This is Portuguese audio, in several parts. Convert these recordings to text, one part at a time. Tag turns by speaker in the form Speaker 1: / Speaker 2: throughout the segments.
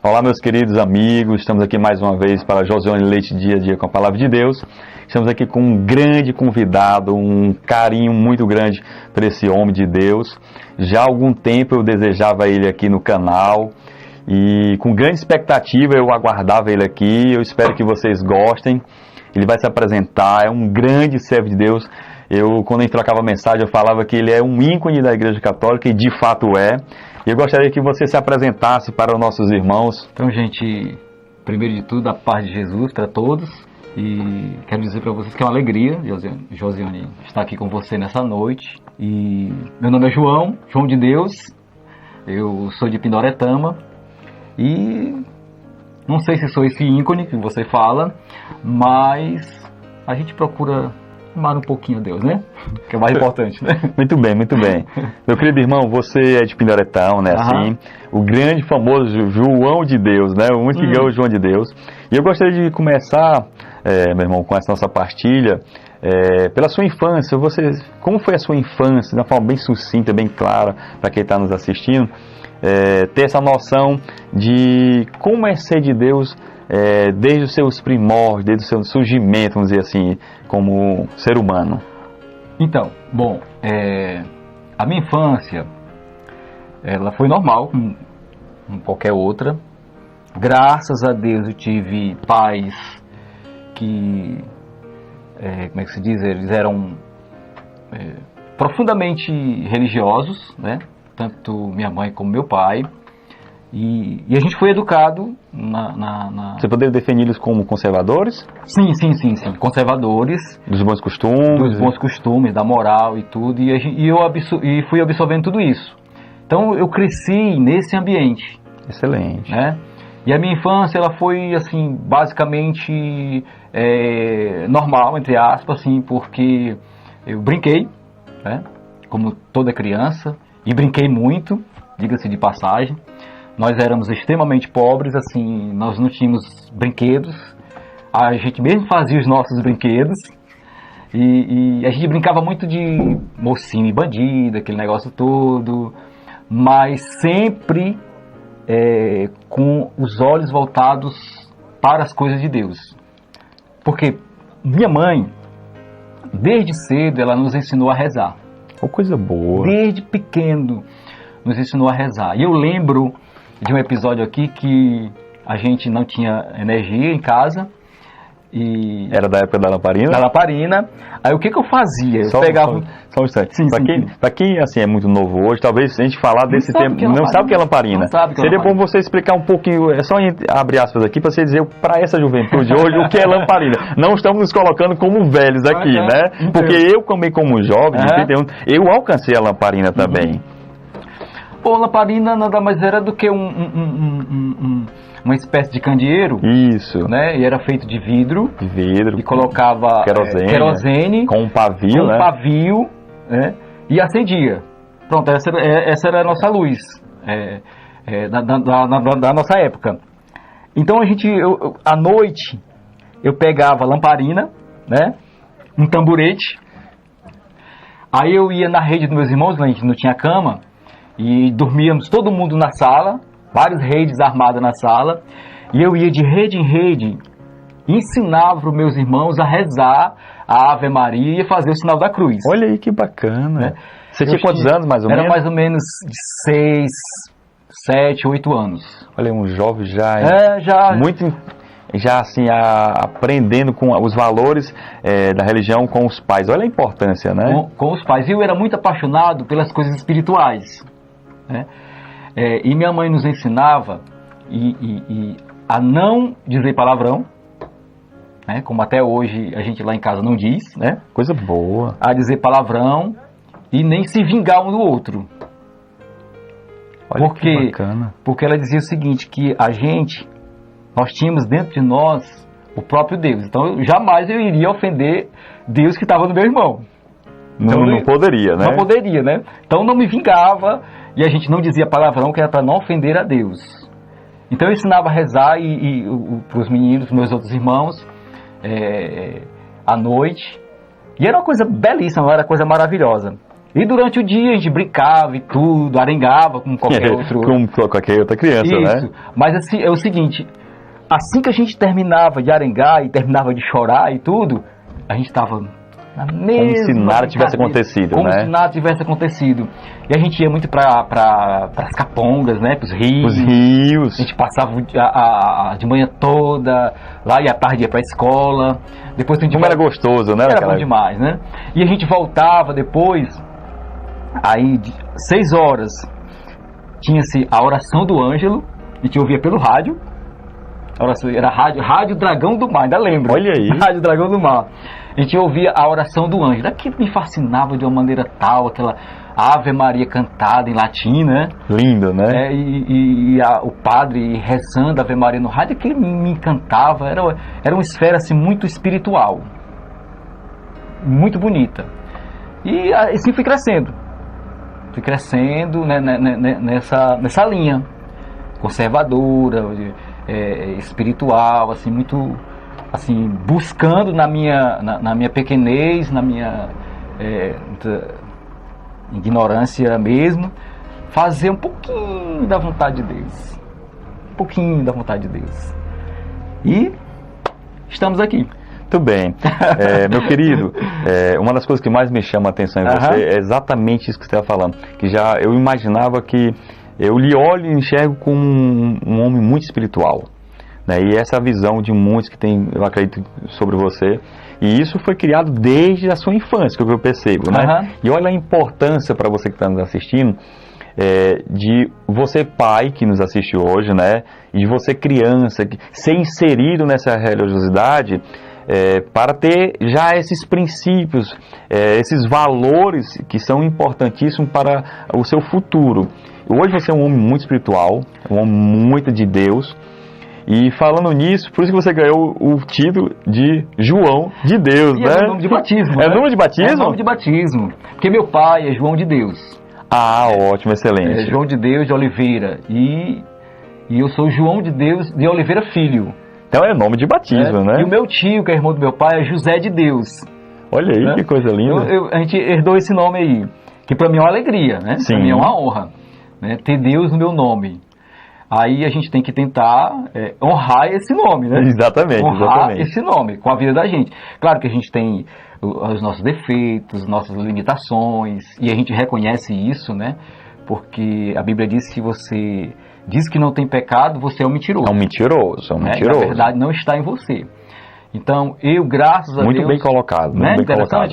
Speaker 1: Olá, meus queridos amigos, estamos aqui mais uma vez para Josiane Leite Dia a Dia com a Palavra de Deus. Estamos aqui com um grande convidado, um carinho muito grande por esse homem de Deus. Já há algum tempo eu desejava ele aqui no canal e com grande expectativa eu aguardava ele aqui. Eu espero que vocês gostem. Ele vai se apresentar, é um grande servo de Deus. Quando a gente trocava mensagem, eu falava que ele é um ícone da Igreja Católica e de fato é. E eu gostaria que você se apresentasse para os nossos irmãos.
Speaker 2: Então, gente, primeiro de tudo, a paz de Jesus para todos. E quero dizer para vocês que é uma alegria, Josiane, estar aqui com você nessa noite. E meu nome é João de Deus. Eu sou de Pindoretama. E não sei se sou esse ícone que você fala, mas a gente procura amar um pouquinho a Deus, né? Que é o mais importante, né?
Speaker 1: Muito bem, muito bem. Meu querido irmão, você é de Pindoretão, né? Assim, o grande, famoso João de Deus, né? O único que é o João de Deus. E eu gostaria de começar, meu irmão, com essa nossa partilha, pela sua infância. Como foi a sua infância? De uma forma bem sucinta, bem clara, para quem está nos assistindo. Ter essa noção de como é ser de Deus desde os seus primórdios, desde o seu surgimento, vamos dizer assim, como ser humano.
Speaker 2: Então, bom, a minha infância, ela foi normal, como qualquer outra. Graças a Deus eu tive pais que, como é que se diz, eles eram profundamente religiosos, né? Tanto minha mãe como meu pai. E a gente foi educado na...
Speaker 1: Você poderia defini-los como conservadores?
Speaker 2: Sim. Conservadores.
Speaker 1: Dos bons costumes?
Speaker 2: Dos bons costumes, da moral e tudo. E fui absorvendo tudo isso. Então eu cresci nesse ambiente.
Speaker 1: Excelente.
Speaker 2: Né? E a minha infância, ela foi, assim, basicamente normal, entre aspas, assim, porque eu brinquei, né? Como toda criança. E brinquei muito, diga-se de passagem. Nós éramos extremamente pobres, assim, nós não tínhamos brinquedos. A gente mesmo fazia os nossos brinquedos. E a gente brincava muito de mocinho e bandido, aquele negócio todo. Mas sempre com os olhos voltados para as coisas de Deus. Porque minha mãe, desde cedo, ela nos ensinou a rezar.
Speaker 1: Oh, coisa boa.
Speaker 2: Desde pequeno nos ensinou a rezar. E eu lembro de um episódio aqui que a gente não tinha energia em casa. E
Speaker 1: era da época da lamparina?
Speaker 2: Da lamparina. Aí o que eu fazia? Eu pegava...
Speaker 1: Só um instante. Para quem assim, é muito novo hoje, talvez a gente falar desse tempo, não sabe o que é lamparina. Seria bom você explicar um pouquinho, é só abrir aspas aqui, para você dizer para essa juventude hoje o que é lamparina. Não estamos nos colocando como velhos aqui, né? Porque eu também como jovem, de 31, eu alcancei a lamparina também.
Speaker 2: Pô, lamparina nada mais era do que uma espécie de candeeiro.
Speaker 1: Isso.
Speaker 2: Né? E era feito de vidro.
Speaker 1: De vidro.
Speaker 2: E colocava querosene.
Speaker 1: Com um pavio, né?
Speaker 2: Pavio, né? E acendia. Pronto, essa era a nossa luz da nossa época. Então à noite, eu pegava a lamparina, né? Um tamborete. Aí eu ia na rede dos meus irmãos, a gente não tinha cama. E dormíamos todo mundo na sala, várias redes armadas na sala, e eu ia de rede em rede, ensinava para os meus irmãos a rezar a Ave Maria e fazer o sinal da cruz.
Speaker 1: Olha aí que bacana. Né? Você tinha quantos anos mais ou menos?
Speaker 2: Era mais ou menos de 6, 7, 8 anos.
Speaker 1: Olha, um jovem já... Já assim, aprendendo com os valores da religião com os pais. Olha a importância, né?
Speaker 2: Com os pais. Eu era muito apaixonado pelas coisas espirituais. Né? E minha mãe nos ensinava a não dizer palavrão, né? Como até hoje a gente lá em casa não diz, né?
Speaker 1: Coisa boa.
Speaker 2: A dizer palavrão e nem se vingar um do outro.
Speaker 1: Olha que bacana.
Speaker 2: Porque ela dizia o seguinte, que nós tínhamos dentro de nós o próprio Deus. Então jamais eu iria ofender Deus que estava no meu irmão.
Speaker 1: Então, não poderia, né?
Speaker 2: Não poderia, né? Então não me vingava e a gente não dizia palavrão, que era para não ofender a Deus. Então eu ensinava a rezar para os meninos, meus outros irmãos, à noite. E era uma coisa belíssima, era uma coisa maravilhosa. E durante o dia a gente brincava e tudo, arengava como qualquer outro.
Speaker 1: Como qualquer outra criança,
Speaker 2: Isso.
Speaker 1: né?
Speaker 2: Mas assim, é o seguinte, assim que a gente terminava de arengar e terminava de chorar e tudo, a gente estava na mesma
Speaker 1: Como se nada tivesse acontecido,
Speaker 2: como
Speaker 1: né?
Speaker 2: se nada tivesse acontecido. E a gente ia muito para as capongas, né? Para os rios.
Speaker 1: Os rios.
Speaker 2: A gente passava de manhã toda lá e à tarde ia para a escola. Depois a gente
Speaker 1: Como era gostoso, né?
Speaker 2: Era bom demais, né? E a gente voltava depois, aí 6 horas, tinha-se a oração do Ângelo, a gente ouvia pelo rádio. A oração era rádio Dragão do Mar, ainda lembro.
Speaker 1: Olha aí.
Speaker 2: Rádio Dragão do Mar. A gente ouvia a oração do Ângelo. Aquilo me fascinava de uma maneira tal, aquela Ave Maria cantada em latim, né?
Speaker 1: Lindo, né?
Speaker 2: O padre rezando a Ave Maria no rádio, aquilo me encantava. Era uma esfera assim, muito espiritual. Muito bonita. E assim fui crescendo. Fui crescendo, né, nessa linha conservadora, espiritual, assim, muito assim, buscando na minha pequenez, na minha ignorância mesmo, fazer um pouquinho da vontade de Deus. Um pouquinho da vontade de Deus. E estamos aqui.
Speaker 1: Muito bem. Meu querido, uma das coisas que mais me chama a atenção em você é exatamente isso que você está falando. Que já eu imaginava que eu lhe olho e enxergo como um homem muito espiritual. Né? E essa visão de muitos que tem, eu acredito, sobre você. E isso foi criado desde a sua infância, que eu percebo. Né? E olha a importância para você que está nos assistindo, de você pai que nos assiste hoje, né? E de você criança, ser inserido nessa religiosidade, para ter já esses princípios, esses valores que são importantíssimos para o seu futuro. Hoje você é um homem muito espiritual, um homem muito de Deus. E falando nisso, por isso que você ganhou o título de João de Deus, né?
Speaker 2: É nome de batismo.
Speaker 1: É nome de batismo?
Speaker 2: É nome de batismo. Porque meu pai é João de Deus.
Speaker 1: Ah, ótimo, excelente.
Speaker 2: É João de Deus de Oliveira. E eu sou João de Deus de Oliveira Filho.
Speaker 1: Então é nome de batismo, né?
Speaker 2: E o meu tio, que é irmão do meu pai, é José de Deus.
Speaker 1: Olha aí, que coisa linda.
Speaker 2: A gente herdou esse nome aí, que para mim é uma alegria, né? Para mim é uma honra, né? Ter Deus no meu nome. Aí a gente tem que tentar honrar esse nome, né?
Speaker 1: Exatamente,
Speaker 2: honrar esse nome com a vida da gente. Claro que a gente tem os nossos defeitos, nossas limitações, e a gente reconhece isso, né? Porque a Bíblia diz que você diz que não tem pecado, você é um mentiroso.
Speaker 1: É um mentiroso, mentiroso.
Speaker 2: Na verdade, não está em você. Então, eu, graças a Deus...
Speaker 1: Muito bem colocado, muito bem colocado.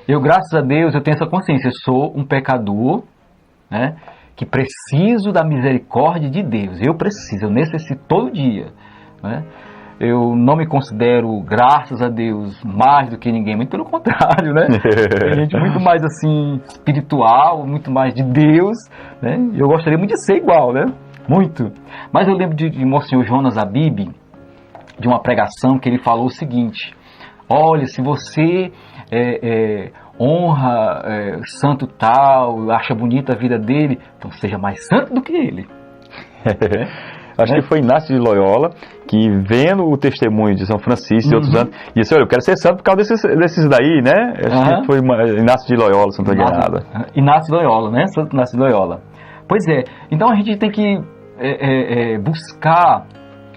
Speaker 2: Eu, graças a Deus, eu tenho essa consciência. Eu sou um pecador, né? Que preciso da misericórdia de Deus. Eu necessito todo dia, né? Eu não me considero, graças a Deus, mais do que ninguém, muito pelo contrário, né? Tem gente muito mais assim, espiritual, muito mais de Deus, né? Eu gostaria muito de ser igual, né? Muito. Mas eu lembro de Monsenhor Jonas Abib, de uma pregação que ele falou o seguinte: olha, se você honra santo tal, acha bonita a vida dele, então seja mais santo do que ele.
Speaker 1: Acho que foi Inácio de Loyola que, vendo o testemunho de São Francisco e outros santos, disse: olha, eu quero ser santo por causa desses daí, né? Acho que foi Inácio de Loyola, se não estou enganado.
Speaker 2: Inácio de Loyola, né? Santo Inácio de Loyola. Pois é, então a gente tem que buscar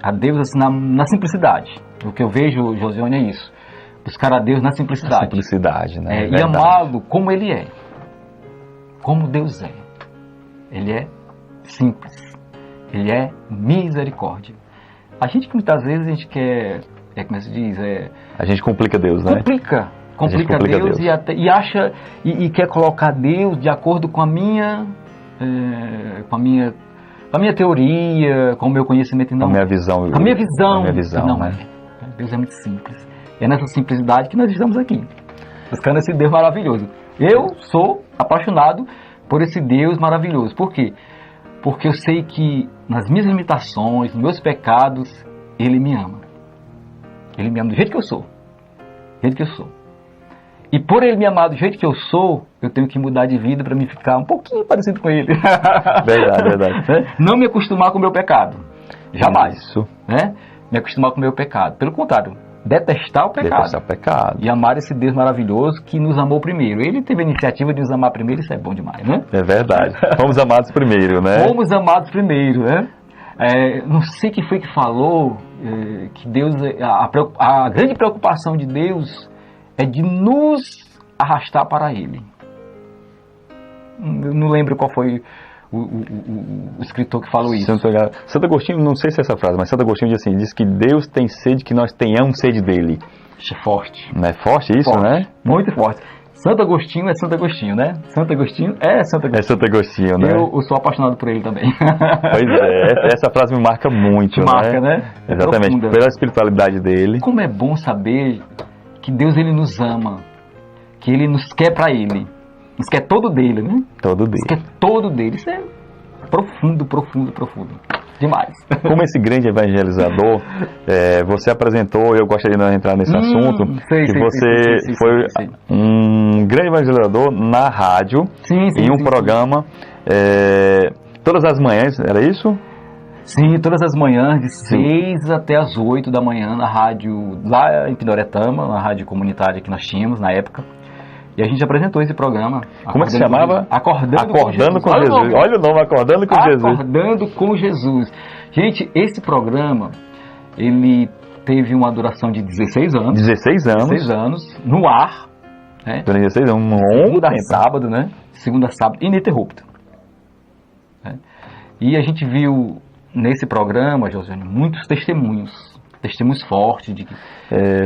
Speaker 2: a Deus assim, na simplicidade. O que eu vejo, Josiane, é isso. Buscar a Deus na simplicidade.
Speaker 1: Simplicidade, né?
Speaker 2: E amá-lo como Ele é. Como Deus é. Ele é simples. Ele é misericórdia. A gente que muitas vezes a gente quer, como se diz?
Speaker 1: A gente complica Deus, né?
Speaker 2: Complica Deus. E acha, e quer colocar Deus de acordo com a minha teoria, com o meu conhecimento. Não,
Speaker 1: a minha visão.
Speaker 2: A minha visão. Não,
Speaker 1: né?
Speaker 2: Deus é muito simples. É nessa simplicidade que nós estamos aqui, buscando esse Deus maravilhoso. Eu sou apaixonado por esse Deus maravilhoso. Por quê? Porque eu sei que nas minhas limitações, nos meus pecados, Ele me ama. Ele me ama do jeito que eu sou. Do jeito que eu sou. E por Ele me amar do jeito que eu sou, eu tenho que mudar de vida para me ficar um pouquinho parecido com Ele.
Speaker 1: Verdade.
Speaker 2: Não me acostumar com o meu pecado. Jamais.
Speaker 1: Isso.
Speaker 2: Né? Me acostumar com o meu pecado. Pelo contrário, detestar o pecado.
Speaker 1: Detestar o pecado.
Speaker 2: E amar esse Deus maravilhoso que nos amou primeiro. Ele teve a iniciativa de nos amar primeiro, isso é bom demais, né?
Speaker 1: É verdade. Fomos amados primeiro, né?
Speaker 2: Fomos amados primeiro, né? Não sei quem foi que falou que Deus, a grande preocupação de Deus é de nos arrastar para Ele. Eu não lembro qual foi o escritor que falou isso.
Speaker 1: Santo Agostinho, não sei se é essa frase, mas Santo Agostinho diz que Deus tem sede que nós tenhamos sede dele.
Speaker 2: Isso é forte.
Speaker 1: Não é forte isso,
Speaker 2: forte,
Speaker 1: né?
Speaker 2: Muito forte. Santo Agostinho é Santo Agostinho, né? Santo Agostinho é Santo Agostinho.
Speaker 1: É Santo Agostinho, né?
Speaker 2: Eu sou apaixonado por ele também.
Speaker 1: Pois é, essa frase me marca muito,
Speaker 2: marca, né?
Speaker 1: Exatamente, pela espiritualidade dele.
Speaker 2: Como é bom saber que Deus, ele nos ama, que ele nos quer para ele. Nos quer todo dele, né?
Speaker 1: Todo dele.
Speaker 2: Nos quer todo dele. Isso é profundo, profundo, profundo. Demais.
Speaker 1: Como esse grande evangelizador, você apresentou, eu gostaria de entrar nesse assunto, que você foi um grande evangelizador na rádio, em um programa, todas as manhãs, era isso?
Speaker 2: Sim, todas as manhãs, de 6 até as 8 da manhã, na rádio, lá em Pindoretama, na rádio comunitária que nós tínhamos na época. E a gente apresentou esse programa.
Speaker 1: Como é que se chamava?
Speaker 2: Acordando
Speaker 1: com Jesus. Olha o nome, Acordando com Jesus.
Speaker 2: Acordando com Jesus. Gente, esse programa, ele teve uma duração de 16 anos.
Speaker 1: 16 anos.
Speaker 2: 16 anos, no ar. Né?
Speaker 1: 16 anos,
Speaker 2: segunda a sábado, né? Segunda a sábado, ininterrupto. Né? E a gente viu nesse programa, Josiane, muitos testemunhos fortes.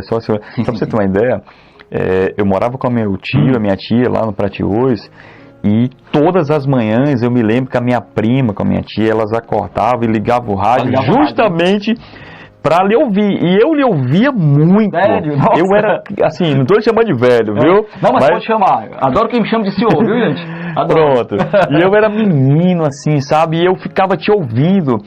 Speaker 1: Só para você ter uma ideia, eu morava com meu tio, a minha tia, lá no Pratiús, e todas as manhãs eu me lembro que a minha prima, com a minha tia, elas acordavam e ligavam o rádio justamente para lhe ouvir. E eu lhe ouvia muito.
Speaker 2: Velho, nossa.
Speaker 1: Eu era, assim, não estou lhe chamando de velho, viu?
Speaker 2: Não, mas pode chamar. Adoro quem me chama de senhor, viu, gente? Adoro.
Speaker 1: Pronto. E eu era menino, assim, sabe? E eu ficava te ouvindo.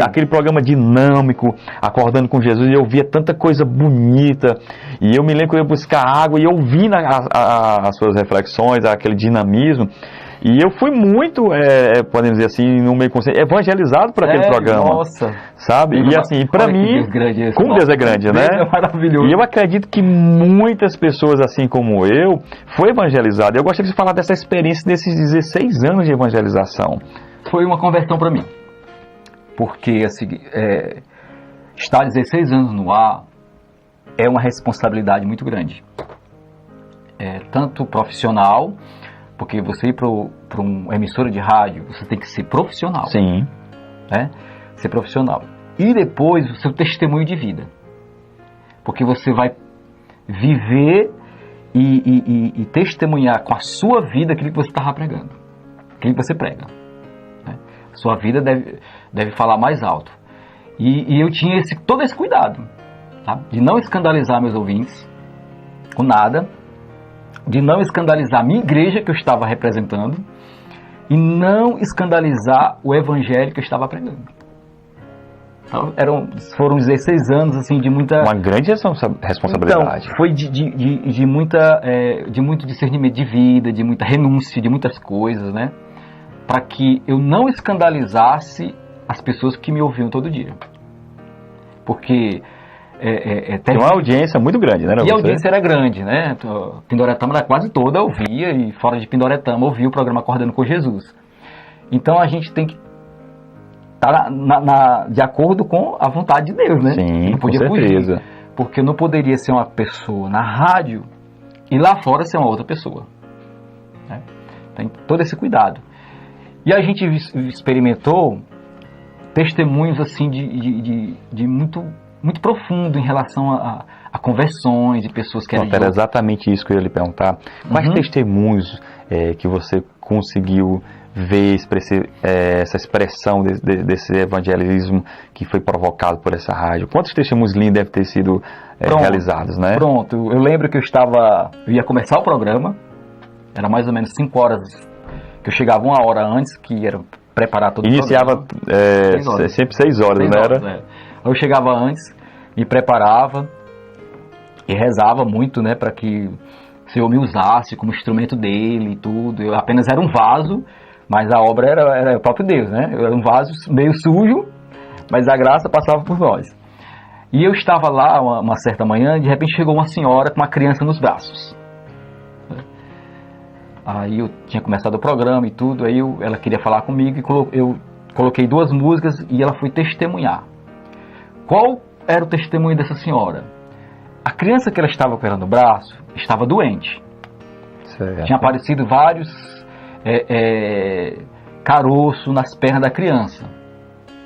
Speaker 1: Aquele programa dinâmico, Acordando com Jesus, e eu via tanta coisa bonita. E eu me lembro que eu ia buscar água e eu vi as suas reflexões, aquele dinamismo. E eu fui muito, podemos dizer assim, no meio consciente, evangelizado por aquele programa.
Speaker 2: Nossa.
Speaker 1: Sabe? E assim, pra mim, como Deus é grande, né?
Speaker 2: Deus é maravilhoso.
Speaker 1: E eu acredito que muitas pessoas, assim como eu, foi evangelizado. Eu gostaria de falar dessa experiência desses 16 anos de evangelização.
Speaker 2: Foi uma conversão para mim. Porque, assim, estar 16 anos no ar é uma responsabilidade muito grande. Tanto profissional, porque você ir para uma emissora de rádio, você tem que ser profissional.
Speaker 1: Sim.
Speaker 2: Né? Ser profissional. E depois o seu testemunho de vida. Porque você vai viver e testemunhar com a sua vida aquilo que você estava pregando. Aquilo que você prega. Né? Sua vida deve falar mais alto. E eu tinha todo esse cuidado. Tá? De não escandalizar meus ouvintes com nada. De não escandalizar a minha igreja que eu estava representando. E não escandalizar o evangelho que eu estava pregando. Então, foram 16 anos assim, de muita...
Speaker 1: Uma grande responsabilidade.
Speaker 2: Então, foi de muito discernimento de vida, de muita renúncia, de muitas coisas, né? Para que eu não escandalizasse as pessoas que me ouviam todo dia. Porque...
Speaker 1: Tem uma audiência muito grande, né?
Speaker 2: E a audiência era grande, né? Pindoretama era quase toda ouvia, e fora de Pindoretama ouvia o programa Acordando com Jesus. Então a gente tem que estar de acordo com a vontade de Deus, né?
Speaker 1: Sim,
Speaker 2: não podia
Speaker 1: com certeza.
Speaker 2: Fugir, porque eu não poderia ser uma pessoa na rádio e lá fora ser uma outra pessoa. Né? Tem todo esse cuidado. E a gente experimentou testemunhos assim de muito profundo em relação a conversões de pessoas que eram...
Speaker 1: Era exatamente isso que eu ia lhe perguntar. Quais testemunhos que você conseguiu ver essa expressão desse evangelismo que foi provocado por essa rádio? Quantos testemunhos lindos devem ter sido realizados, né?
Speaker 2: Pronto, eu lembro que eu ia começar o programa, era mais ou menos 5 horas, que eu chegava 1 hora antes, que era preparar todo o programa.
Speaker 1: Iniciava sempre 6 horas, não era?
Speaker 2: Eu chegava antes, me preparava e rezava muito, né, para que o Senhor me usasse como instrumento dele e tudo. Eu apenas era um vaso, mas a obra era o próprio Deus, né? Eu era um vaso meio sujo, mas a graça passava por nós. E eu estava lá uma certa manhã e de repente chegou uma senhora com uma criança nos braços. Aí eu tinha começado o programa e tudo, aí ela queria falar comigo e eu coloquei 2 músicas e ela foi testemunhar. Qual era o testemunho dessa senhora? A criança que ela estava com ela no braço estava doente.
Speaker 1: Certo.
Speaker 2: Tinha aparecido vários caroços nas pernas da criança.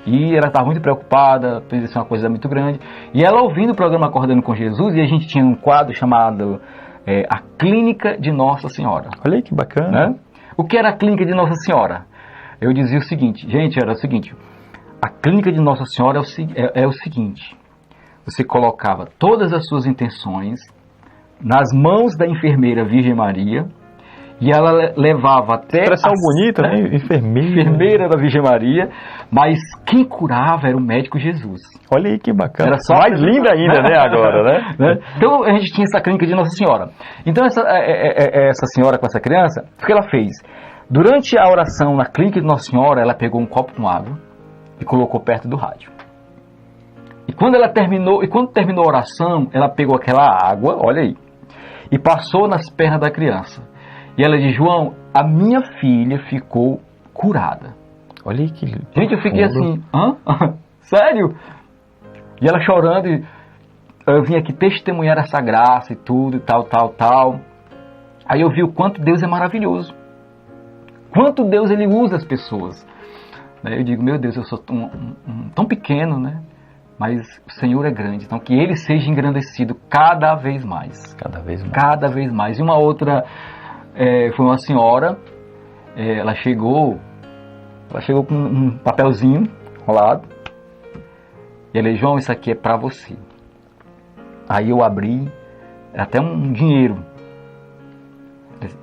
Speaker 2: E ela estava muito preocupada, fez uma coisa muito grande. E ela ouvindo o programa Acordando com Jesus, e a gente tinha um quadro chamado A Clínica de Nossa Senhora.
Speaker 1: Olha aí que bacana.
Speaker 2: Né? O que era a Clínica de Nossa Senhora? Eu dizia o seguinte, gente, era o seguinte, a Clínica de Nossa Senhora é o seguinte, você colocava todas as suas intenções nas mãos da enfermeira Virgem Maria, e ela levava até...
Speaker 1: Expressão bonita, né?
Speaker 2: Enfermeira da Virgem Maria, mas quem curava era o médico Jesus.
Speaker 1: Olha aí que bacana.
Speaker 2: Era só
Speaker 1: mais linda ainda, né, agora, né?
Speaker 2: Então a gente tinha essa clínica de Nossa Senhora. Então essa senhora com essa criança, o que ela fez? Durante a oração na clínica de Nossa Senhora, ela pegou um copo com água e colocou perto do rádio. E quando terminou a oração, ela pegou aquela água, olha aí, e passou nas pernas da criança. E ela disse, João, a minha filha ficou curada.
Speaker 1: Olha aí que...
Speaker 2: Gente, eu fiquei assim, hã? Sério? E ela chorando, e eu vim aqui testemunhar essa graça e tudo, e tal. Aí eu vi o quanto Deus é maravilhoso. Quanto Deus ele usa as pessoas. Eu digo, meu Deus, eu sou tão pequeno, né? Mas o Senhor é grande. Então que Ele seja engrandecido cada vez mais.
Speaker 1: Cada vez mais.
Speaker 2: Cada vez mais. E uma outra... foi uma senhora, ela chegou com um papelzinho enrolado, e ela disse, João, isso aqui é para você. Aí eu abri, até um dinheiro,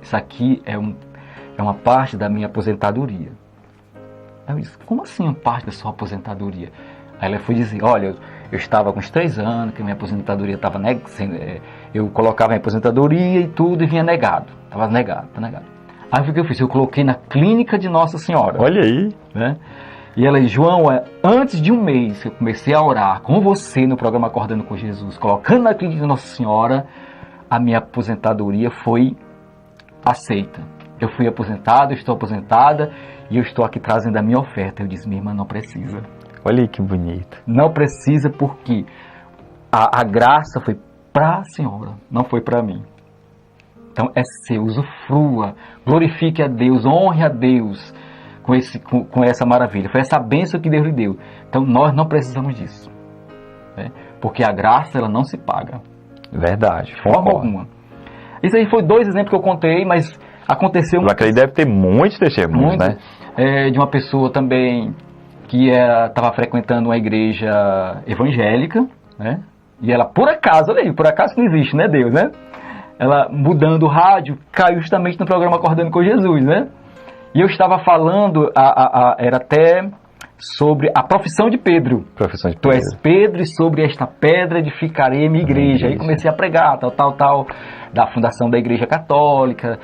Speaker 2: isso aqui é uma parte da minha aposentadoria. Aí eu disse, como assim uma parte da sua aposentadoria? Aí ela foi dizer, olha, eu estava com uns 3 anos, que minha aposentadoria estava eu colocava minha aposentadoria e tudo e vinha negado. Estava negado. Aí o que eu fiz? Eu coloquei na Clínica de Nossa Senhora.
Speaker 1: Olha aí.
Speaker 2: Né? E ela disse, João, antes de um mês que eu comecei a orar com você no programa Acordando com Jesus, colocando na Clínica de Nossa Senhora, a minha aposentadoria foi aceita. Eu fui aposentado, estou aposentada e eu estou aqui trazendo a minha oferta. Eu disse, minha irmã, não precisa.
Speaker 1: Olha aí que bonito.
Speaker 2: Não precisa porque a graça foi para a senhora, não foi para mim. Então é seu, usufrua, glorifique a Deus, honre a Deus com essa maravilha. Foi essa bênção que Deus lhe deu. Então nós não precisamos disso. Né? Porque a graça ela não se paga.
Speaker 1: Verdade.
Speaker 2: De forma alguma. Isso aí foi 2 exemplos que eu contei, mas aconteceu...
Speaker 1: Mas que deve ter muitos testemunhos, né?
Speaker 2: De uma pessoa também... que estava frequentando uma igreja evangélica, né? E ela, por acaso, olha aí, por acaso não existe, né, Deus, né? Ela, mudando o rádio, caiu justamente no programa Acordando com Jesus, né? E eu estava falando, era até sobre a profissão de Pedro.
Speaker 1: Profissão de Pedro.
Speaker 2: Tu és Pedro e sobre esta pedra edificarei a minha igreja. Aí comecei a pregar, tal, da fundação da Igreja Católica,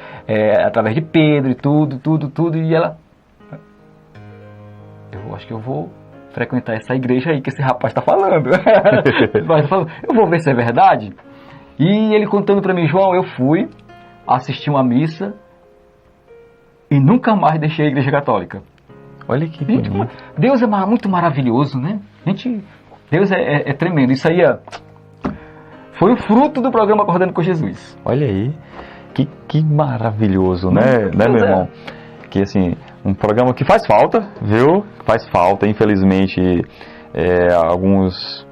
Speaker 2: através de Pedro e tudo, e ela... Eu acho que eu vou frequentar essa igreja aí que esse rapaz está falando. Eu vou ver se é verdade. E ele contando para mim, João, eu fui assistir uma missa e nunca mais deixei a igreja católica.
Speaker 1: Olha que bonito.
Speaker 2: Deus é muito maravilhoso, né? Deus é tremendo. Isso aí foi o fruto do programa Acordando com Jesus.
Speaker 1: Olha aí. Que maravilhoso, né, meu irmão? Que assim... Um programa que faz falta, viu? Faz falta, infelizmente, alguns,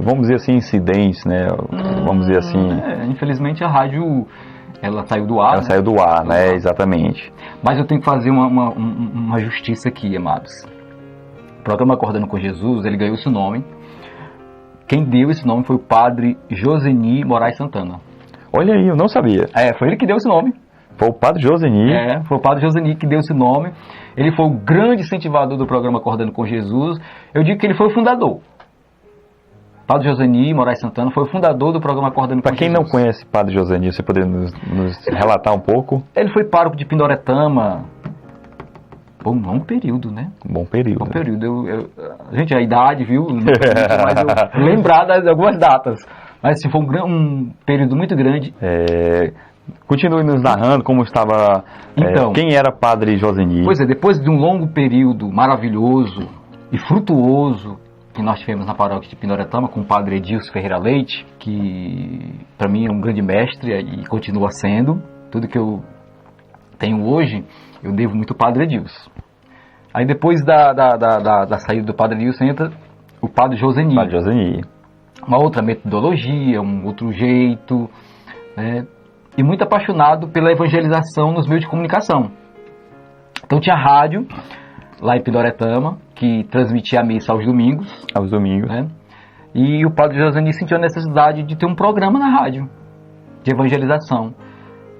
Speaker 1: vamos dizer assim, incidentes, né? Vamos dizer assim...
Speaker 2: infelizmente a rádio, ela saiu do ar.
Speaker 1: Ela saiu do ar, né? Exatamente.
Speaker 2: Mas eu tenho que fazer uma justiça aqui, amados. O programa Acordando com Jesus, ele ganhou esse nome. Quem deu esse nome foi o padre Joseni Moraes Santana.
Speaker 1: Olha aí, eu não sabia.
Speaker 2: Foi ele que deu esse nome.
Speaker 1: Foi o padre Joseni.
Speaker 2: Foi o padre Joseni que deu esse nome. Ele foi o grande incentivador do programa Acordando com Jesus. Eu digo que ele foi o fundador. Padre Joseni Moraes Santana foi o fundador do programa Acordando com Jesus.
Speaker 1: Para quem não conhece Padre Joseni, você poderia nos relatar um pouco?
Speaker 2: Ele foi pároco de Pindoretama. Foi um longo período, né?
Speaker 1: Bom período.
Speaker 2: Bom período. Gente, a idade, viu? Não permite mais eu lembrar de algumas datas. Mas assim, foi um período muito grande.
Speaker 1: Continue nos narrando como estava,
Speaker 2: Então,
Speaker 1: quem era Padre Joseni.
Speaker 2: Pois é, depois de um longo período maravilhoso e frutuoso que nós tivemos na paróquia de Pindoretama com o Padre Edilson Ferreira Leite, que para mim é um grande mestre e continua sendo. Tudo que eu tenho hoje, eu devo muito ao Padre Edilson. Aí depois da saída do Padre Edilson entra o Padre Joseni.
Speaker 1: Padre Joseni.
Speaker 2: Uma outra metodologia, um outro jeito, né? E muito apaixonado pela evangelização nos meios de comunicação. Então tinha rádio lá em Pindoretama, que transmitia a missa aos domingos.
Speaker 1: Aos domingos.
Speaker 2: Né? E o Padre Joseni sentiu a necessidade de ter um programa na rádio de evangelização.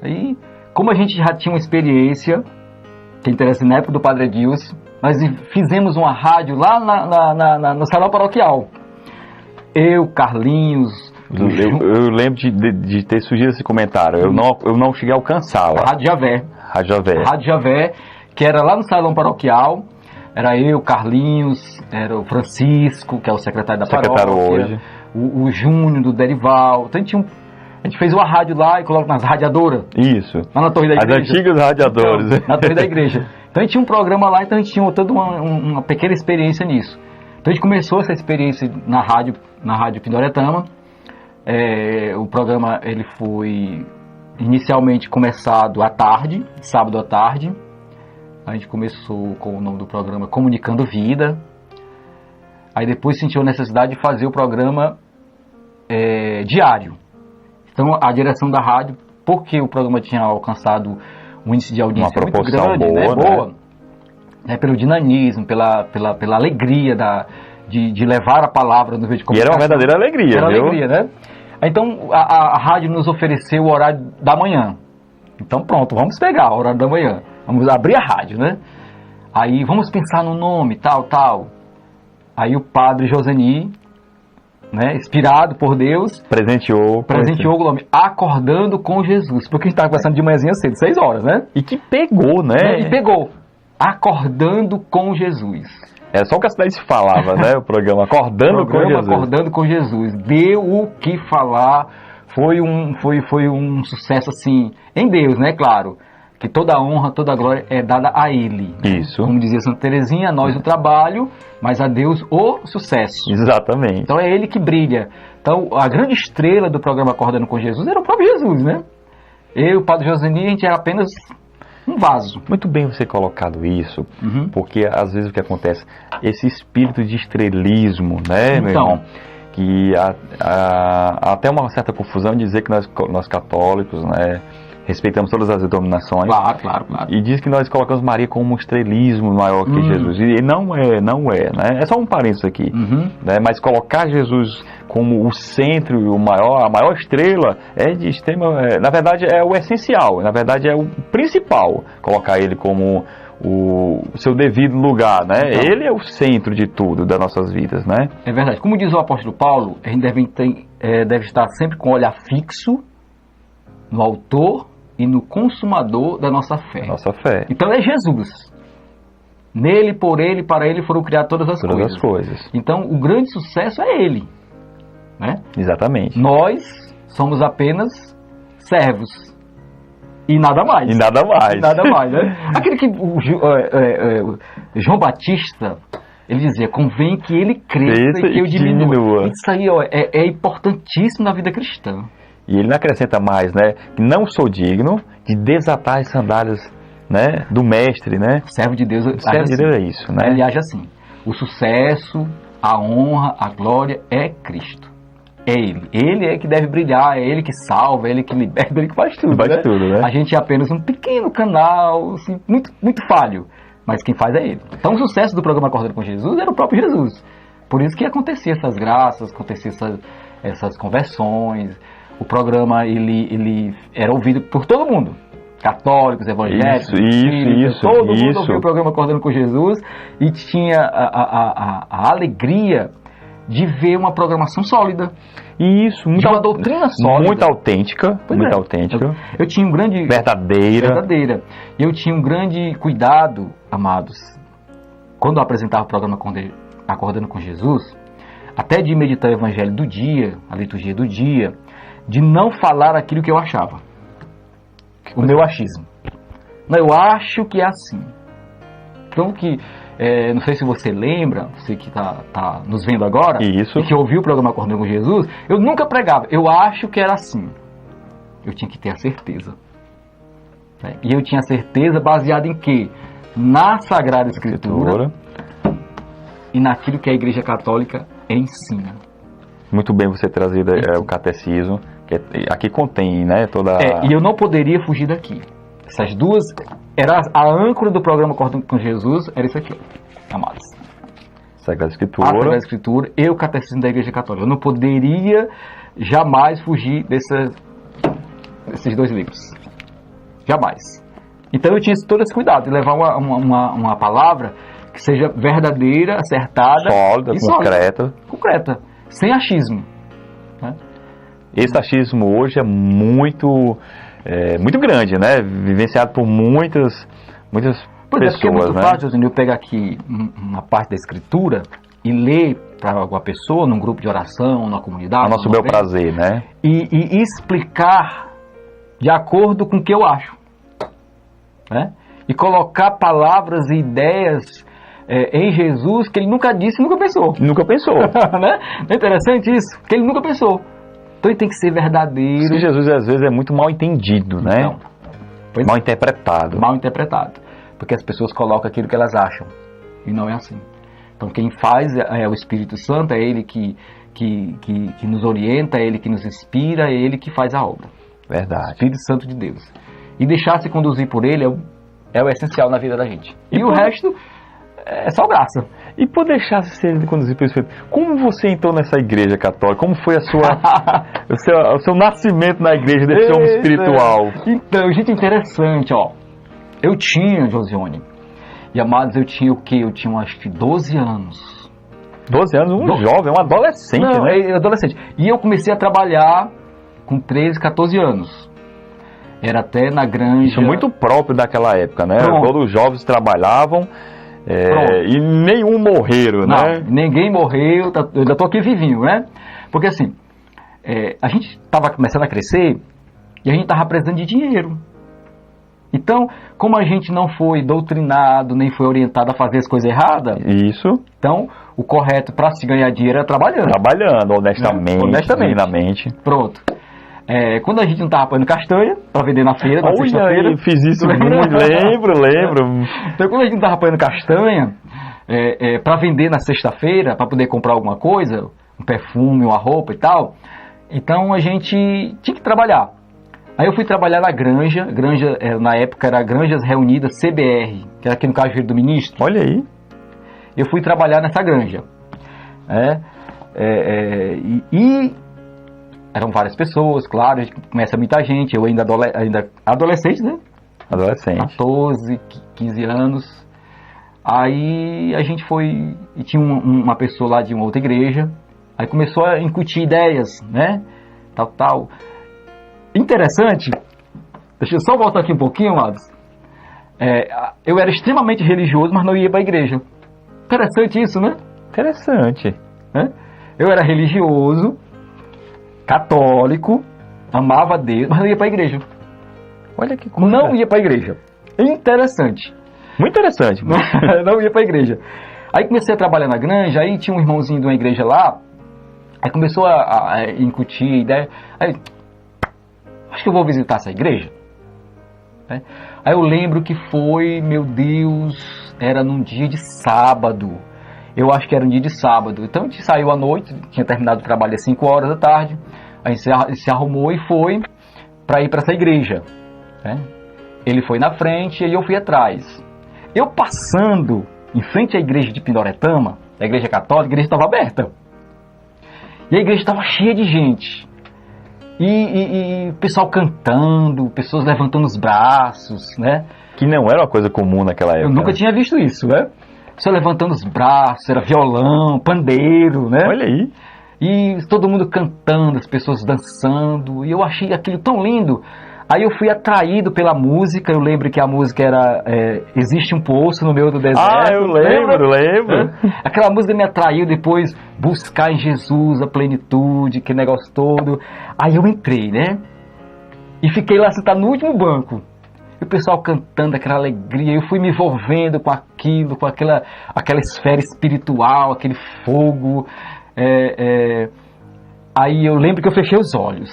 Speaker 2: Aí, como a gente já tinha uma experiência, que interessa na época do Padre Edilson, nós fizemos uma rádio lá no salão paroquial. Eu, Carlinhos...
Speaker 1: Eu lembro de ter sugerido esse comentário. Eu não cheguei a alcançá-la.
Speaker 2: Rádio Javé. Rádio Javé, que era lá no salão paroquial. Era eu, Carlinhos, era o Francisco, que é o secretário da paróquia.
Speaker 1: Hoje.
Speaker 2: O Júnior, do Derival. Então a gente fez uma rádio lá e colocou nas radiadoras.
Speaker 1: Isso.
Speaker 2: Lá na Torre da Igreja.
Speaker 1: As antigas radiadores.
Speaker 2: Então, na Torre da Igreja. Então a gente tinha um programa lá, então a gente tinha toda uma pequena experiência nisso. Então a gente começou essa experiência na rádio Pindoretama. O programa ele foi inicialmente começado à tarde, sábado à tarde. A gente começou com o nome do programa Comunicando Vida. Aí depois sentiu a necessidade de fazer o programa diário. Então a direção da rádio, porque o programa tinha alcançado um índice de audiência muito grande, boa, né, pelo dinamismo, pela alegria de levar a palavra no meio de comunicação.
Speaker 1: E era uma verdadeira alegria,
Speaker 2: Era
Speaker 1: viu?
Speaker 2: alegria, né? Então a rádio nos ofereceu o horário da manhã. Então pronto, vamos pegar o horário da manhã. Vamos abrir a rádio, né? Aí vamos pensar no nome, tal. Aí o Padre Joseni, né, inspirado por Deus, presenteou o nome Acordando com Jesus. Porque a gente estava conversando de manhãzinha cedo, 6 horas, né?
Speaker 1: E que pegou, né?
Speaker 2: E pegou. Acordando com Jesus.
Speaker 1: Era só o que a cidade se falava, né? O programa Acordando com Jesus.
Speaker 2: Acordando com Jesus. Deu o que falar. Foi um sucesso, assim, em Deus, né? Claro. Que toda a honra, toda a glória é dada a Ele.
Speaker 1: Isso.
Speaker 2: Como dizia Santa Teresinha, a nós o trabalho, mas a Deus o sucesso.
Speaker 1: Exatamente.
Speaker 2: Então é Ele que brilha. Então a grande estrela do programa Acordando com Jesus era o próprio Jesus, né? Eu, o Padre Joseni, a gente era apenas um vaso.
Speaker 1: Muito bem você colocado isso, porque às vezes o que acontece, esse espírito de estrelismo, né, meu irmão? Que há até uma certa confusão em dizer que nós católicos, né, respeitamos todas as denominações.
Speaker 2: Claro.
Speaker 1: E diz que nós colocamos Maria como um estrelismo maior que Jesus. E não é, né? É só um parênteses aqui. Né? Mas colocar Jesus como o centro, a maior estrela, é de extrema... na verdade, é o essencial. Na verdade, é o principal. Colocar ele como o seu devido lugar, né? Então, ele é o centro de tudo das nossas vidas, né?
Speaker 2: É verdade. Como diz o apóstolo Paulo, a gente deve estar sempre com o olhar fixo no autor e no consumador da nossa fé. Então é Jesus. Nele, por ele, para ele foram criadas todas as coisas. Então o grande sucesso é ele, né?
Speaker 1: Exatamente.
Speaker 2: Nós somos apenas servos e nada mais. Né? Aquele que João Batista, ele dizia, convém que ele cresça e que eu diminua. Isso aí é importantíssimo na vida cristã.
Speaker 1: E ele não acrescenta mais, né? Que não sou digno de desatar as sandálias, né, do mestre, né?
Speaker 2: Servo de Deus
Speaker 1: é isso, né?
Speaker 2: Ele age assim. O sucesso, a honra, a glória é Cristo. É Ele. Ele é que deve brilhar, é Ele que salva, é Ele que liberta, é Ele que faz tudo, né? A gente é apenas um pequeno canal, assim, muito, muito falho. Mas quem faz é Ele. Então o sucesso do programa Acordando com Jesus era o próprio Jesus. Por isso que acontecia essas graças, acontecia essas conversões. O programa ele era ouvido por todo mundo, católicos, evangélicos, todo mundo ouvia o programa Acordando com Jesus e tinha a alegria de ver uma programação sólida.
Speaker 1: E isso,
Speaker 2: De uma doutrina sólida.
Speaker 1: Muito autêntica.
Speaker 2: Pois
Speaker 1: muito
Speaker 2: é.
Speaker 1: autêntica.
Speaker 2: Eu tinha um grande...
Speaker 1: Verdadeira.
Speaker 2: E eu tinha um grande cuidado, amados, quando eu apresentava o programa Acordando com Jesus, até de meditar o evangelho do dia, a liturgia do dia, de não falar aquilo que eu achava. O meu achismo. Não, eu acho que é assim. Então, não sei se você lembra, você que está nos vendo agora,
Speaker 1: Isso.
Speaker 2: e que ouviu o programa Acordando com Jesus, eu nunca pregava, eu acho que era assim. Eu tinha que ter a certeza. Né? E eu tinha certeza baseada em quê? Na Sagrada Escritura e naquilo que a Igreja Católica ensina.
Speaker 1: Muito bem você trazido o catecismo, que aqui contém, né, toda...
Speaker 2: E eu não poderia fugir daqui. Essas duas... Era a âncora do programa Acordando com Jesus, era isso aqui, ó, amados.
Speaker 1: Sagrada Escritura.
Speaker 2: A Sagrada Escritura e o catecismo da Igreja Católica. Eu não poderia jamais fugir desses dois livros. Jamais. Então eu tinha todo esse cuidado de levar uma palavra que seja verdadeira, acertada,
Speaker 1: sólida,
Speaker 2: concreta, sem achismo. Né?
Speaker 1: Esse achismo hoje é muito grande, né? Vivenciado por muitas
Speaker 2: Pois
Speaker 1: pessoas.
Speaker 2: Porque é muito
Speaker 1: né?
Speaker 2: fácil, eu pegar aqui uma parte da Escritura e ler para alguma pessoa, num grupo de oração, numa comunidade.
Speaker 1: A nosso bel prazer, né?
Speaker 2: E explicar de acordo com o que eu acho. Né? E colocar palavras e ideias em Jesus que ele nunca disse e nunca pensou.
Speaker 1: Nunca pensou.
Speaker 2: Né? É interessante isso, que ele nunca pensou. Então ele tem que ser verdadeiro.
Speaker 1: Se Jesus às vezes é muito mal entendido, né?
Speaker 2: Então,
Speaker 1: mal interpretado.
Speaker 2: Mal interpretado. Porque as pessoas colocam aquilo que elas acham. E não é assim. Então quem faz é o Espírito Santo, é ele que nos orienta, é ele que nos inspira, é ele que faz a obra.
Speaker 1: Verdade.
Speaker 2: O Espírito Santo de Deus. E deixar-se conduzir por ele é o essencial na vida da gente. E o resto é só graça.
Speaker 1: E por deixar ser conduzido pelo Espírito, como você entrou nessa igreja católica? Como foi o seu nascimento na igreja desse homem espiritual?
Speaker 2: Então, gente, interessante, ó. Eu tinha, Josione, e amados, eu tinha o quê? Eu tinha acho que 12 anos.
Speaker 1: 12 anos, jovem, um adolescente,
Speaker 2: Não,
Speaker 1: né?
Speaker 2: Adolescente. E eu comecei a trabalhar com 13, 14 anos. Era até na granja...
Speaker 1: Isso muito próprio daquela época, né?
Speaker 2: Pronto.
Speaker 1: Todos os jovens trabalhavam e nenhum morreram, né?
Speaker 2: Não, ninguém morreu, eu ainda estou aqui vivinho, né? Porque assim, a gente estava começando a crescer e a gente estava precisando de dinheiro. Então, como a gente não foi doutrinado, nem foi orientado a fazer as coisas erradas...
Speaker 1: Isso.
Speaker 2: Então, o correto para se ganhar dinheiro é trabalhando.
Speaker 1: Trabalhando, honestamente. Dignamente.
Speaker 2: Pronto. Quando a gente não estava apanhando castanha para vender na feira, na sexta-feira...
Speaker 1: Eu fiz isso muito, lembro.
Speaker 2: Então, quando a gente não estava apanhando castanha para vender na sexta-feira, para poder comprar alguma coisa, um perfume, uma roupa e tal, então a gente tinha que trabalhar. Aí eu fui trabalhar na granja na época era Granjas Reunidas CBR, que era aqui no Cajueiro do Ministro.
Speaker 1: Olha aí.
Speaker 2: Eu fui trabalhar nessa granja. E eram várias pessoas, claro, a gente conhece muita gente, eu ainda adolescente, né?
Speaker 1: Adolescente.
Speaker 2: 14, 15 anos. Aí a gente foi, e tinha uma pessoa lá de uma outra igreja, aí começou a incutir ideias, né? Tal. Interessante, deixa eu só voltar aqui um pouquinho, amados. Eu era extremamente religioso, mas não ia para a igreja. Interessante isso, né?
Speaker 1: Interessante.
Speaker 2: Eu era religioso, católico, amava Deus, mas não ia para a igreja.
Speaker 1: Olha que coisa.
Speaker 2: Não ia para a igreja. Interessante.
Speaker 1: Muito interessante.
Speaker 2: Não ia para a igreja. Aí comecei a trabalhar na granja, aí tinha um irmãozinho de uma igreja lá, aí começou a incutir ideia. Aí, acho que eu vou visitar essa igreja. Aí eu lembro que foi, meu Deus, era num dia de sábado. Eu acho que era um dia de sábado. Então a gente saiu à noite, tinha terminado o trabalho às 5 horas da tarde. A gente se arrumou e foi para ir para essa igreja. Ele foi na frente e eu fui atrás. Eu passando em frente à igreja de Pindoretama, a igreja católica, a igreja estava aberta. E a igreja estava cheia de gente. E o pessoal cantando, pessoas levantando os braços, né?
Speaker 1: Que não era uma coisa comum naquela época.
Speaker 2: Eu nunca tinha visto isso, né? só levantando os braços, era violão, pandeiro, né?
Speaker 1: Olha aí.
Speaker 2: E todo mundo cantando, as pessoas dançando, e eu achei aquilo tão lindo. Aí eu fui atraído pela música, eu lembro que a música era Existe um Poço no Meio do Deserto.
Speaker 1: Ah, eu lembro.
Speaker 2: Aquela música me atraiu, depois buscar em Jesus a plenitude, que negócio todo. Aí eu entrei, né? E fiquei lá sentado no último banco. E o pessoal cantando aquela alegria, eu fui me envolvendo com aquilo, com aquela esfera espiritual, aquele fogo. Aí eu lembro que eu fechei os olhos.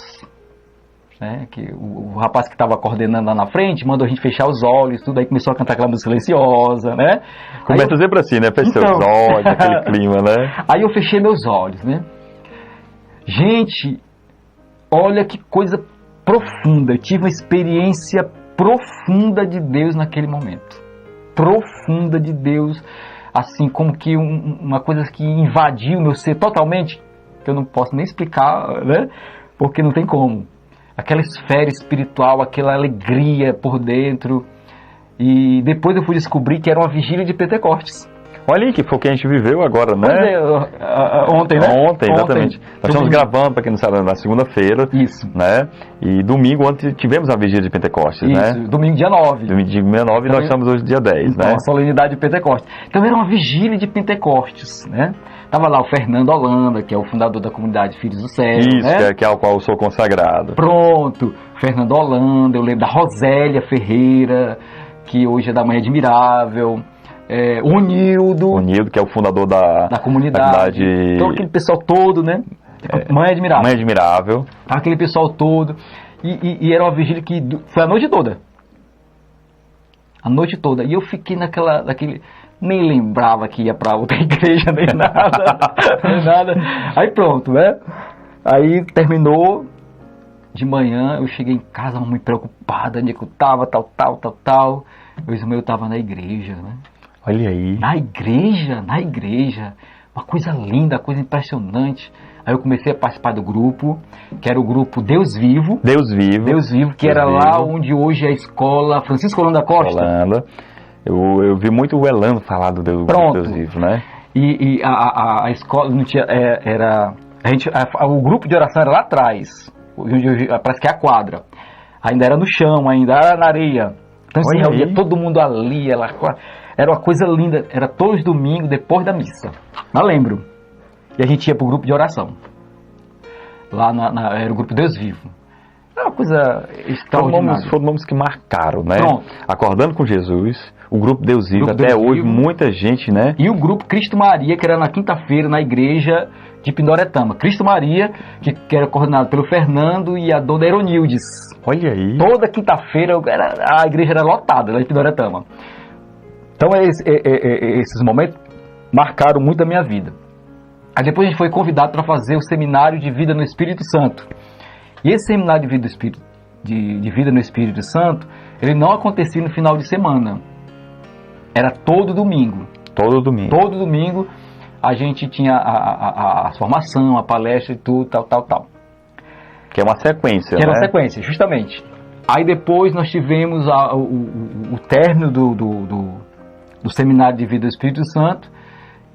Speaker 2: Né, que o rapaz que estava coordenando lá na frente mandou a gente fechar os olhos, tudo, aí começou a cantar aquela música silenciosa, né?
Speaker 1: Começa sempre assim, né? Fecha seus olhos, aquele clima, né?
Speaker 2: Aí eu fechei meus olhos, né? Gente, olha que coisa profunda, eu tive uma experiência profunda de Deus naquele momento. Profunda de Deus, assim, como que uma coisa que invadiu o meu ser totalmente, que eu não posso nem explicar, né? Porque não tem como. Aquela esfera espiritual, aquela alegria por dentro. E depois eu fui descobrir que era uma vigília de Pentecostes.
Speaker 1: Olha aí, que foi o que a gente viveu agora, né?
Speaker 2: Ontem, né?
Speaker 1: Ontem, exatamente. Nós estamos gravando, para quem não sabe, na segunda-feira.
Speaker 2: Isso.
Speaker 1: Né? E domingo, ontem, tivemos a vigília de Pentecostes,
Speaker 2: isso,
Speaker 1: né?
Speaker 2: Domingo, dia 9.
Speaker 1: Domingo, dia 9, e nós estamos hoje dia 10,
Speaker 2: então,
Speaker 1: né?
Speaker 2: A solenidade de Pentecostes. Então, era uma vigília de Pentecostes, né? Tava lá o Fernando Holanda, que é o fundador da comunidade Filhos do Céu.
Speaker 1: Isso,
Speaker 2: né?
Speaker 1: que é ao qual eu sou consagrado.
Speaker 2: Pronto. Fernando Holanda, eu lembro da Rosélia Ferreira, que hoje é da Mãe Admirável. O Nildo,
Speaker 1: que é o fundador da
Speaker 2: comunidade. Então, aquele pessoal todo, né? Mãe Admirável.
Speaker 1: Mãe Admirável.
Speaker 2: Aquele pessoal todo. E era uma vigília que foi a noite toda. A noite toda. E eu fiquei naquele... Nem lembrava que ia pra outra igreja, nem nada. Aí pronto, né? Aí terminou. De manhã eu cheguei em casa muito preocupada, onde é que eu tava, tal. O Ismael tava na igreja, né?
Speaker 1: Olha aí.
Speaker 2: Na igreja. Uma coisa linda, uma coisa impressionante. Aí eu comecei a participar do grupo, que era o grupo Deus Vivo, que era lá onde hoje é a escola Francisco Holanda Costa.
Speaker 1: Eu vi muito o Elano falar do Deus Vivo, né?
Speaker 2: E a escola não tinha, o grupo de oração era lá atrás, parece que é a quadra. Ainda era no chão, ainda era na areia. Então se reunia todo mundo ali, era uma coisa linda, era todos os domingos depois da missa. Não lembro. E a gente ia pro grupo de oração. Lá era o grupo Deus Vivo. É uma coisa extraordinária.
Speaker 1: Foram nomes que marcaram, né?
Speaker 2: Pronto.
Speaker 1: Acordando com Jesus, o grupo Deus Vivo, até hoje, muita gente, né?
Speaker 2: E o grupo Cristo Maria, que era na quinta-feira, na igreja de Pindoretama. Cristo Maria, que era coordenado pelo Fernando e a dona Eronildes.
Speaker 1: Olha aí.
Speaker 2: Toda quinta-feira a igreja era lotada, lá em Pindoretama. Então esses momentos marcaram muito a minha vida. Aí depois a gente foi convidado para fazer o seminário de vida no Espírito Santo. E esse seminário de vida no Espírito Santo, ele não acontecia no final de semana. Era todo domingo.
Speaker 1: Todo domingo
Speaker 2: a gente tinha a formação, a palestra e tudo, tal.
Speaker 1: Que é uma sequência,
Speaker 2: Que era uma sequência, justamente. Aí depois nós tivemos o término do seminário de vida do Espírito Santo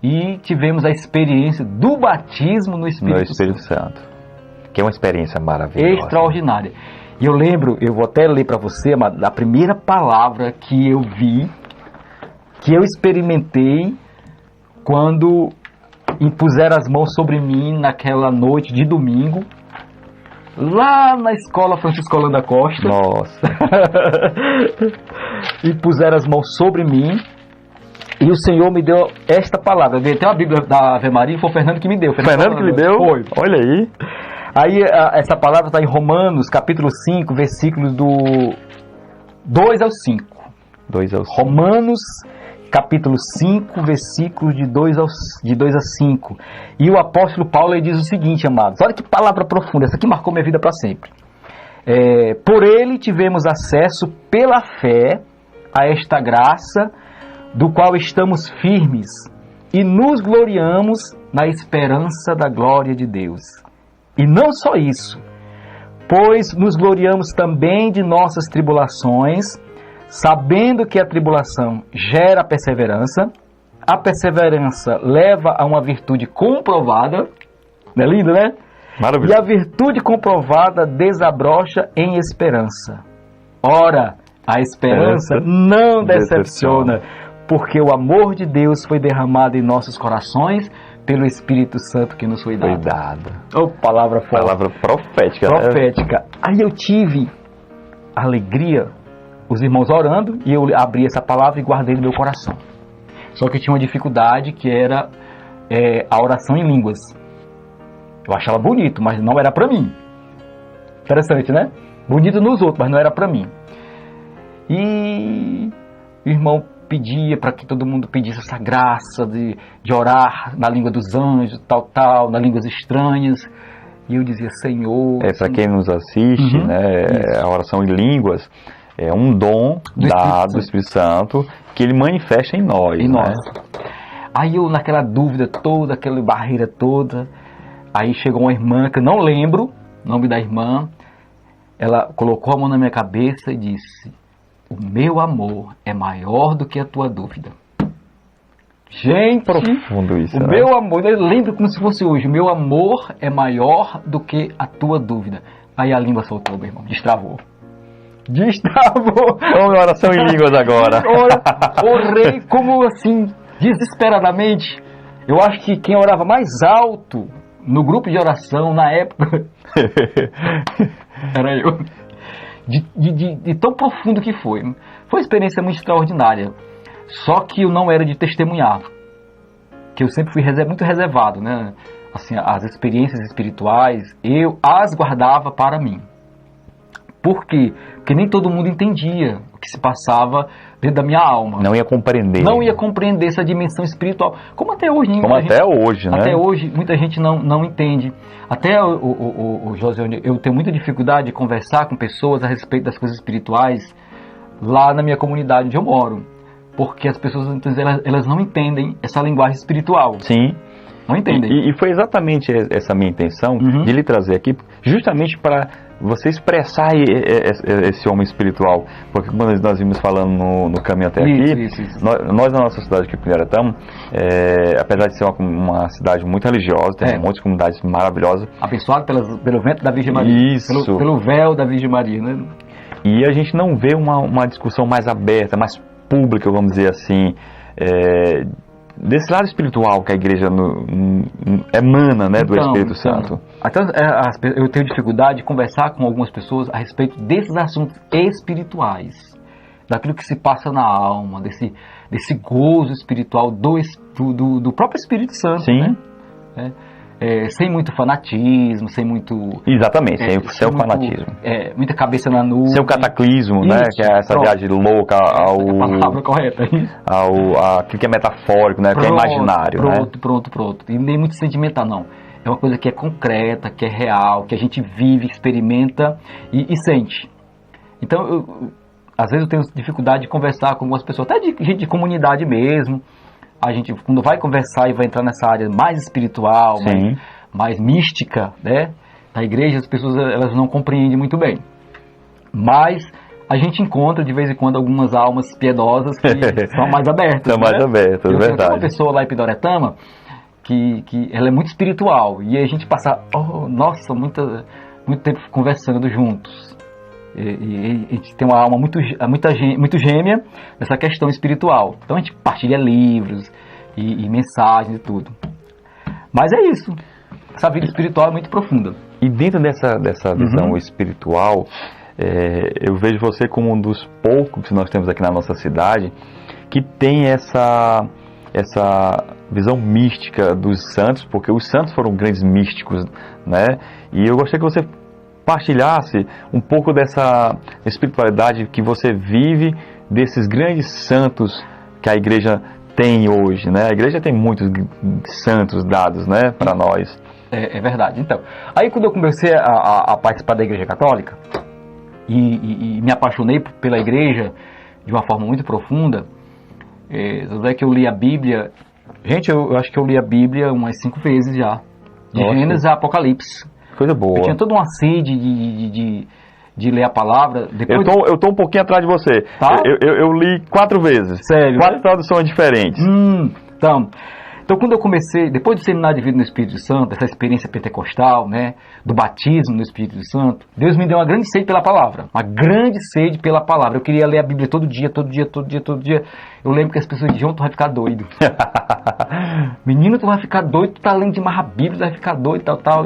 Speaker 2: e tivemos a experiência do batismo no Espírito Santo.
Speaker 1: Que é uma experiência maravilhosa.
Speaker 2: Extraordinária. E eu lembro, eu vou até ler para você, a primeira palavra que eu vi, que eu experimentei quando impuseram as mãos sobre mim naquela noite de domingo, lá na escola Francisco Holanda Costa.
Speaker 1: Nossa.
Speaker 2: Impuseram as mãos sobre mim e o Senhor me deu esta palavra. Tem uma Bíblia da Ave Maria, foi o Fernando que me deu.
Speaker 1: Fernando que lhe deu?
Speaker 2: Foi.
Speaker 1: Olha aí.
Speaker 2: Aí essa palavra está em Romanos, capítulo 5, versículos do 2 ao 5. Romanos, capítulo 5, versículos de 2 a 5. E o apóstolo Paulo ele diz o seguinte, amados. Olha que palavra profunda, essa aqui marcou minha vida para sempre. Por ele tivemos acesso pela fé a esta graça, do qual estamos firmes e nos gloriamos na esperança da glória de Deus. E não só isso, pois nos gloriamos também de nossas tribulações, sabendo que a tribulação gera perseverança, a perseverança leva a uma virtude comprovada. Não é lindo, né?
Speaker 1: Maravilha.
Speaker 2: E a virtude comprovada desabrocha em esperança. Ora, a esperança não decepciona, porque o amor de Deus foi derramado em nossos corações pelo Espírito Santo que nos foi dado. Oh, palavra forte.
Speaker 1: Palavra profética.
Speaker 2: Profética. Aí eu tive alegria, os irmãos orando, e eu abri essa palavra e guardei no meu coração. Só que eu tinha uma dificuldade, que era a oração em línguas. Eu achava bonito, mas não era para mim. Interessante, né? Bonito nos outros, mas não era para mim. E o irmão pedia para que todo mundo pedisse essa graça de orar na língua dos anjos, tal, nas línguas estranhas. E eu dizia, Senhor...
Speaker 1: Para quem nos assiste, né, a oração em línguas é um dom dado do Espírito Santo que ele manifesta em nós.
Speaker 2: Em
Speaker 1: né?
Speaker 2: nós. Aí eu, naquela dúvida toda, aquela barreira toda, aí chegou uma irmã, que eu não lembro o nome da irmã, ela colocou a mão na minha cabeça e disse: o meu amor é maior do que a tua dúvida. Gente,
Speaker 1: profundo isso,
Speaker 2: o meu amor, eu lembro como se fosse hoje, o meu amor é maior do que a tua dúvida. Aí a língua soltou, meu irmão, destravou.
Speaker 1: Vamos oração em línguas agora.
Speaker 2: Orei como assim, desesperadamente. Eu acho que quem orava mais alto no grupo de oração na época era eu. De tão profundo que foi. Foi uma experiência muito extraordinária. Só que eu não era de testemunhar. Que eu sempre fui muito reservado, né? Assim, as experiências espirituais, eu as guardava para mim. Por quê? Porque nem todo mundo entendia o que se passava dentro da minha alma.
Speaker 1: Não ia compreender.
Speaker 2: Não ia compreender essa dimensão espiritual. Como até hoje.
Speaker 1: Hoje, né?
Speaker 2: Até hoje, muita gente não entende. Até o José, eu tenho muita dificuldade de conversar com pessoas a respeito das coisas espirituais lá na minha comunidade onde eu moro. Porque as pessoas, elas não entendem essa linguagem espiritual.
Speaker 1: Sim.
Speaker 2: Não entendem.
Speaker 1: E foi exatamente essa minha intenção de lhe trazer aqui, justamente para você expressar esse homem espiritual. Porque quando nós vimos falando no caminho até aqui, nós na nossa cidade aqui em Pinheiratão, apesar de ser uma cidade muito religiosa, tem um monte de comunidades maravilosas.
Speaker 2: Abençoado pelo vento da Virgem Maria.
Speaker 1: Isso.
Speaker 2: Pelo véu da Virgem Maria, né?
Speaker 1: E a gente não vê uma discussão mais aberta, mais pública, vamos dizer assim, desse lado espiritual que a igreja emana, né, do Espírito Santo.
Speaker 2: Então, eu tenho dificuldade de conversar com algumas pessoas a respeito desses assuntos espirituais, daquilo que se passa na alma, desse gozo espiritual do próprio Espírito Santo. Sim. Né? Sem muito fanatismo, sem muito...
Speaker 1: Exatamente, sem o fanatismo.
Speaker 2: Muita cabeça na nuvem.
Speaker 1: Sem o cataclismo, né? Que é essa viagem louca ao...
Speaker 2: A palavra correta.
Speaker 1: Aquilo que é metafórico, né? Que é imaginário,
Speaker 2: Pronto. E nem muito sentimental, não. É uma coisa que é concreta, que é real, que a gente vive, experimenta e sente. Então, às vezes eu tenho dificuldade de conversar com algumas pessoas, até de gente de comunidade mesmo. A gente, quando vai conversar e vai entrar nessa área mais espiritual, mais mística, né, da igreja, as pessoas elas não compreendem muito bem. Mas a gente encontra de vez em quando algumas almas piedosas que são mais abertas.
Speaker 1: São mais abertas, é verdade.
Speaker 2: Tem uma pessoa lá em Pinheiratão que ela é muito espiritual e a gente passa, muito tempo conversando juntos. E a gente tem uma alma muito gêmea nessa questão espiritual. Então a gente partilha livros e mensagens e tudo. Mas é isso. Essa vida espiritual é muito profunda.
Speaker 1: E dentro dessa visão espiritual, eu vejo você como um dos poucos que nós temos aqui na nossa cidade que tem essa visão mística dos santos, porque os santos foram grandes místicos, né? E eu gostaria que você partilhasse um pouco dessa espiritualidade que você vive, desses grandes santos que a igreja tem hoje, né? A igreja tem muitos santos dados, né, para nós.
Speaker 2: É verdade. Então, aí quando eu comecei a participar da igreja católica e me apaixonei pela igreja de uma forma muito profunda, é que eu li a Bíblia. Gente, eu acho que eu li a Bíblia umas 5 vezes já, de Gênesis a Apocalipse.
Speaker 1: Coisa boa.
Speaker 2: Eu tinha toda uma sede de ler a palavra. Depois
Speaker 1: eu tô um pouquinho atrás de você.
Speaker 2: Tá?
Speaker 1: Eu li 4 vezes.
Speaker 2: Sério?
Speaker 1: 4 traduções diferentes.
Speaker 2: cristão. Então, quando eu comecei, depois do seminário de vida no Espírito Santo, essa experiência pentecostal, né, do batismo no Espírito Santo, Deus me deu uma grande sede pela palavra, uma grande sede pela palavra. Eu queria ler a Bíblia todo dia. Eu lembro que as pessoas diziam, tu vai ficar doido. Menino, tu vai ficar doido, tu tá lendo demais a Bíblia, tu vai ficar doido, tal.